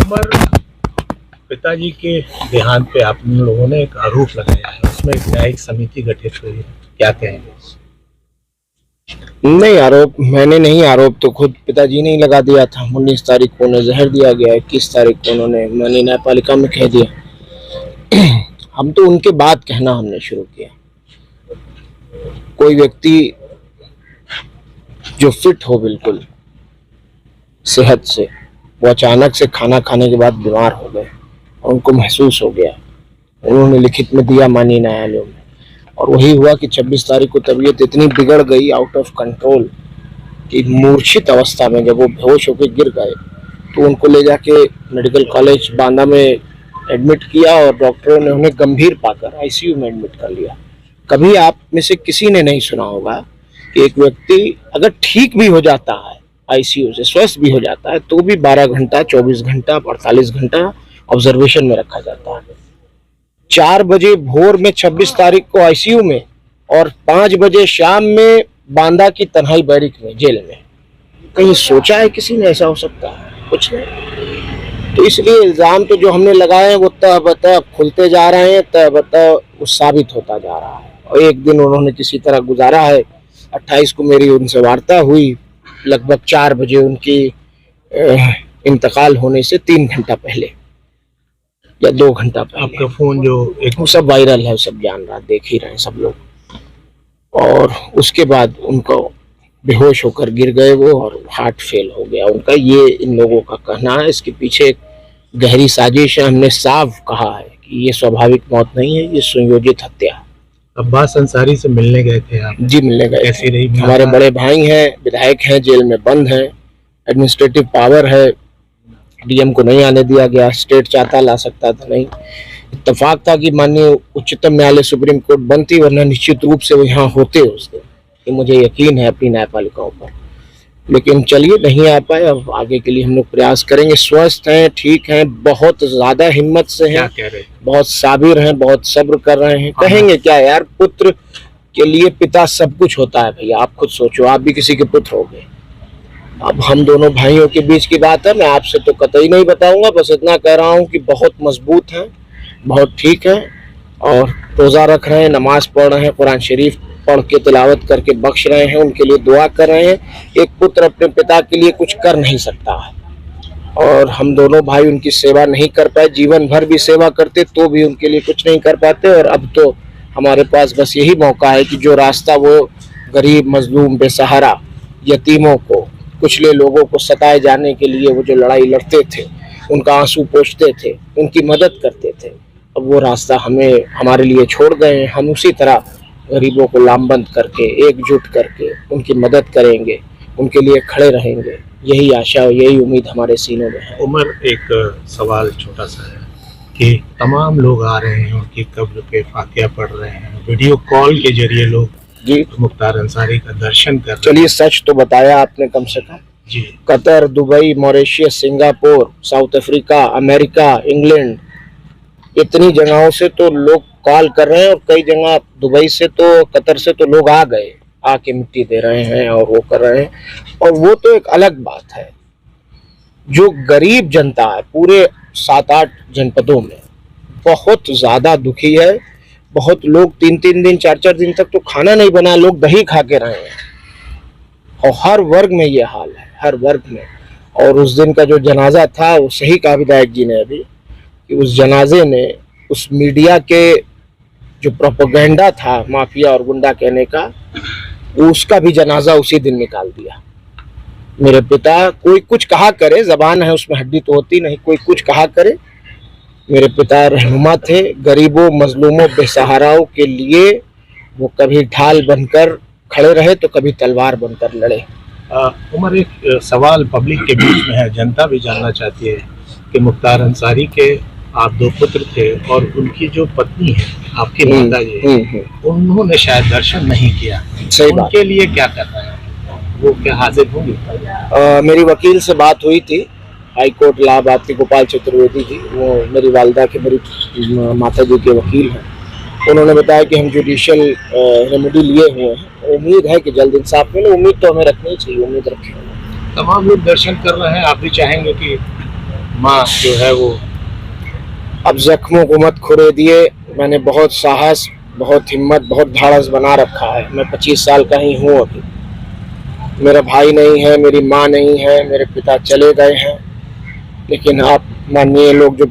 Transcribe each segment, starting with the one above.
उमर, पिताजी के देहांत पे आप लोगों ने एक आरोप लगाया है, उसमें एक न्यायिक समिति गठित हुई है, क्या कहेंगे? नहीं, आरोप मैंने नहीं, आरोप तो खुद पिताजी ने ही लगा दिया था। 19 तारीख को उन्हें जहर दिया गया, 21 तारीख को उन्होंने मैंने न्यायपालिका में कह दिया। हम तो उनके बाद कहना हमने शुरू किया। कोई व्यक्ति जो फिट हो बिल्कुल सेहत से, वो अचानक से खाना खाने के बाद बीमार हो गए और उनको महसूस हो गया। उन्होंने लिखित में दिया माननीय न्यायालयों में, और वही हुआ कि 26 तारीख को तबीयत इतनी बिगड़ गई, आउट ऑफ कंट्रोल, कि मूर्छित अवस्था में जब वो बेहोश होकर गिर गए तो उनको ले जाके मेडिकल कॉलेज बांदा में एडमिट किया और डॉक्टरों ने उन्हें गंभीर पाकर आईसीयू में एडमिट कर लिया। कभी आप में से किसी ने नहीं सुना होगा कि एक व्यक्ति अगर ठीक भी हो जाता है, आईसीयू से स्वस्थ भी हो जाता है, तो भी 12 घंटा, 24 घंटा, 48 घंटा ऑब्जर्वेशन में रखा जाता है। 4 बजे भोर में 26 तारीख को आईसीयू में और 5 बजे शाम में बांदा की तन्हाई बैरिक में, जेल में। कहीं सोचा है किसी ने ऐसा हो सकता है? कुछ नहीं। तो इसलिए इल्जाम तो जो हमने लगाए हैं वो तय खुलते जा रहे हैं, तय वो साबित होता जा रहा है। और एक दिन उन्होंने किसी तरह गुजारा है। 28 को मेरी उनसे वार्ता हुई, लगभग 4 बजे उनकी इंतकाल होने से 3 घंटा पहले या 2 घंटा पहले। आपका फोन जो एक वो सब वायरल है, सब जान रहा, देख ही रहे हैं सब लोग। और उसके बाद उनको बेहोश होकर गिर गए वो, और हार्ट फेल हो गया उनका। ये इन लोगों का कहना है। इसके पीछे एक गहरी साजिश है। हमने साफ कहा है कि ये स्वाभाविक मौत नहीं है, ये सुनियोजित हत्या है। अब्बास अंसारी से मिलने गए थे आप? जी, मिलने गए। कैसी रही? हमारे बड़े भाई हैं, विधायक हैं, जेल में बंद हैं, एडमिनिस्ट्रेटिव पावर है, डीएम को नहीं आने दिया गया, स्टेट चाहता ला सकता था, नहीं। इत्तेफाक था कि माननीय उच्चतम न्यायालय सुप्रीम कोर्ट बनती, वरना निश्चित रूप से वो यहाँ होते उस दिन, ये मुझे यकीन है अपनी न्यायपालिकाओं पर। लेकिन चलिए, नहीं आ पाए। अब आगे के लिए हम लोग प्रयास करेंगे। स्वस्थ हैं, ठीक हैं, बहुत ज्यादा हिम्मत से हैं, बहुत साबिर हैं, बहुत सब्र कर रहे हैं। कहेंगे क्या यार, पुत्र के लिए पिता सब कुछ होता है भैया। आप खुद सोचो, आप भी किसी के पुत्र हो गए। अब हम दोनों भाइयों के बीच की बात है, मैं आपसे तो कतई नहीं बताऊंगा, बस इतना कह रहा हूँ कि बहुत मजबूत हैं, बहुत ठीक हैं, और रोज़ा रख रहे हैं, नमाज पढ़ रहे हैं, कुरान शरीफ पढ़ के तिलावत करके बख्श रहे हैं, उनके लिए दुआ कर रहे हैं। एक पुत्र अपने पिता के लिए कुछ कर नहीं सकता है, और हम दोनों भाई उनकी सेवा नहीं कर पाए। जीवन भर भी सेवा करते तो भी उनके लिए कुछ नहीं कर पाते। और अब तो हमारे पास बस यही मौका है कि जो रास्ता वो गरीब, मजलूम, बेसहारा, यतीमों को, कुचले लोगों को सताए जाने के लिए वो जो लड़ाई लड़ते थे, उनका आंसू पोंछते थे, उनकी मदद करते थे, अब वो रास्ता हमें हमारे लिए छोड़ गए हैं। हम उसी तरह गरीबों को लामबंद करके, एकजुट करके उनकी मदद करेंगे, उनके लिए खड़े रहेंगे। यही आशा और यही उम्मीद हमारे सीनों में है। उमर, एक सवाल छोटा सा है कि तमाम लोग आ रहे हैं, उनकी कब्र पे फातिहा पढ़ रहे हैं, वीडियो कॉल के जरिए लोग जी मुख्तार अंसारी का दर्शन कर रहे हैं। चलिए, सच तो बताया आपने कम से कम। जी, Qatar, Dubai, Mauritius, Singapore, South Africa, America, England, इतनी जगहों से तो लोग कॉल कर रहे हैं। और कई जगह दुबई से तो, कतर से तो लोग आ गए, आके मिट्टी दे रहे हैं और वो कर रहे हैं। और वो तो एक अलग बात है। जो गरीब जनता है पूरे 7-8 जनपदों में, बहुत ज्यादा दुखी है। बहुत लोग 3-3 दिन, 4-4 दिन तक तो खाना नहीं बना, लोग दही खा के रहे हैं। और हर वर्ग में ये हाल है, हर वर्ग में। और उस दिन का जो जनाजा था, वो सही कहा विधायक जी ने अभी, कि उस जनाजे में उस मीडिया के जो प्रोपेगेंडा था, माफिया और गुंडा कहने का, उसका भी जनाजा उसी दिन निकाल दिया। मेरे पिता, कोई कुछ कहा करे, जबान है उसमें हड्डी तो होती नहीं, कोई कुछ कहा करे, मेरे पिता रहनुमा थे। गरीबों, मजलूमों, बेसहाराओं के लिए वो कभी ढाल बनकर खड़े रहे तो कभी तलवार बनकर लड़े। उमर, एक सवाल पब्लिक के बीच में है, जनता भी जानना चाहती है कि मुख्तार अंसारी के आप 2 पुत्र थे और उनकी जो पत्नी है, आपकी माता जी, उन्होंने शायद दर्शन नहीं किया। सही बात। उनके लिए क्या कर रहे हैं, वो क्या हाजिर होंगी? मेरी वकील से बात हुई थी, हाई कोर्ट इलाहाबाद के गोपाल चतुर्वेदी जी, वो मेरी वालिदा के, मेरी माता जी के वकील हैं। उन्होंने बताया कि हम जुडिशियल रेमेडी लिए हुए हैं, उम्मीद है कि जल्द इंसाफ मिले। उम्मीद तो हमें रखनी चाहिए, उम्मीद रखें। तमाम लोग दर्शन कर रहे हैं, आप भी चाहेंगे कि माँ जो है वो अब जख्मों को मत खुरे दिए। मैंने बहुत साहस, बहुत हिम्मत, बहुत धाड़स बना रखा है। मैं 25 साल का ही हूँ अभी। मेरा भाई नहीं है, मेरी माँ नहीं है, मेरे पिता चले गए हैं। लेकिन आप माननीय लोग जो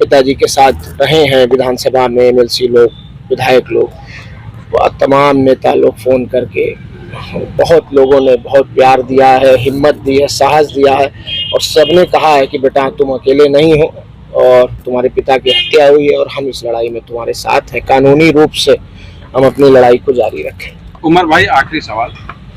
पिताजी के साथ रहे हैं विधानसभा में, एमएलसी लोग, विधायक लोग, वो तमाम नेता लोग फ़ोन करके बहुत लोगों ने बहुत प्यार दिया है, हिम्मत दी है, साहस दिया है, और सबने कहा है कि बेटा तुम अकेले नहीं हो और तुम्हारे पिता की हत्या हुई है और हम इस लड़ाई में तुम्हारे साथ हैं। कानूनी रूप से हम अपनी लड़ाई को जारी रखें। उमर भाई, आखिरी सवाल,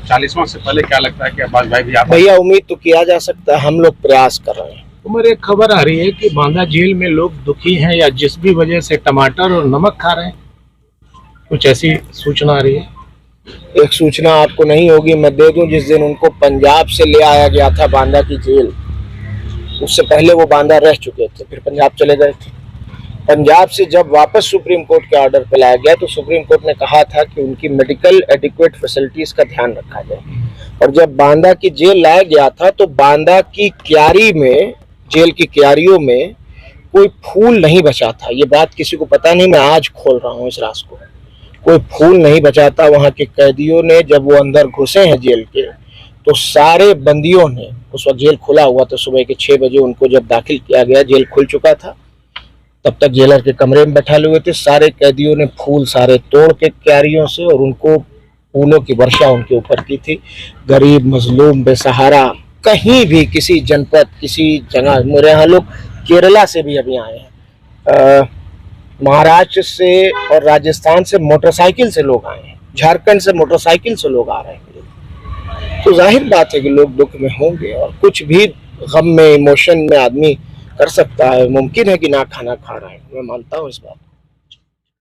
40वां से पहले क्या लगता है कि अब्बास भाई भी आप? भैया उम्मीद तो किया जा सकता है, हम लोग प्रयास कर रहे हैं। उमर, एक खबर आ रही है कि बांदा जेल में लोग दुखी हैं या जिस भी वजह से टमाटर और नमक खा रहे हैं, कुछ ऐसी सूचना आ रही है? एक सूचना आपको नहीं होगी, मैं दे दूं। जिस दिन उनको पंजाब से ले आया गया था बांदा की जेल, उससे पहले वो बांदा रह चुके थे, फिर पंजाब चले गए थे। पंजाब से जब वापस सुप्रीम कोर्ट के ऑर्डर पे लाया गया तो सुप्रीम कोर्ट ने कहा था कि उनकी मेडिकल एडिक्वेट फैसिलिटीज का ध्यान रखा जाए। और जब बांदा की जेल लाया गया था तो बांदा की क्यारी में, जेल की क्यारियों में कोई फूल नहीं बचा था। ये बात किसी को पता नहीं, मैं आज खोल रहा हूँ इस राज को। कोई फूल नहीं बचा था। वहाँ के कैदियों ने, जब वो अंदर घुसे हैं जेल के, तो सारे बंदियों ने, उस वक्त जेल खुला हुआ था, सुबह के 6 बजे उनको जब दाखिल किया गया, जेल खुल चुका था, तब तक जेलर के कमरे में बैठा हुए थे। सारे कैदियों ने फूल सारे तोड़ के क्यारियों से और उनको फूलों की वर्षा उनके ऊपर की थी। गरीब, मजलूम, बेसहारा, कहीं भी किसी जनपद, किसी जगह, मेरे यहाँ लोग केरला से भी अभी आए हैं, महाराष्ट्र से और राजस्थान से मोटरसाइकिल से लोग आए हैं, झारखंड से मोटरसाइकिल से लोग आ रहे हैं। तो जाहिर बात है कि लोग दुख में होंगे और कुछ भी गम में, इमोशन में आदमी कर सकता है। मुमकिन है कि ना खाना खा रहे हैं, मैं मानता हूँ इस बात को।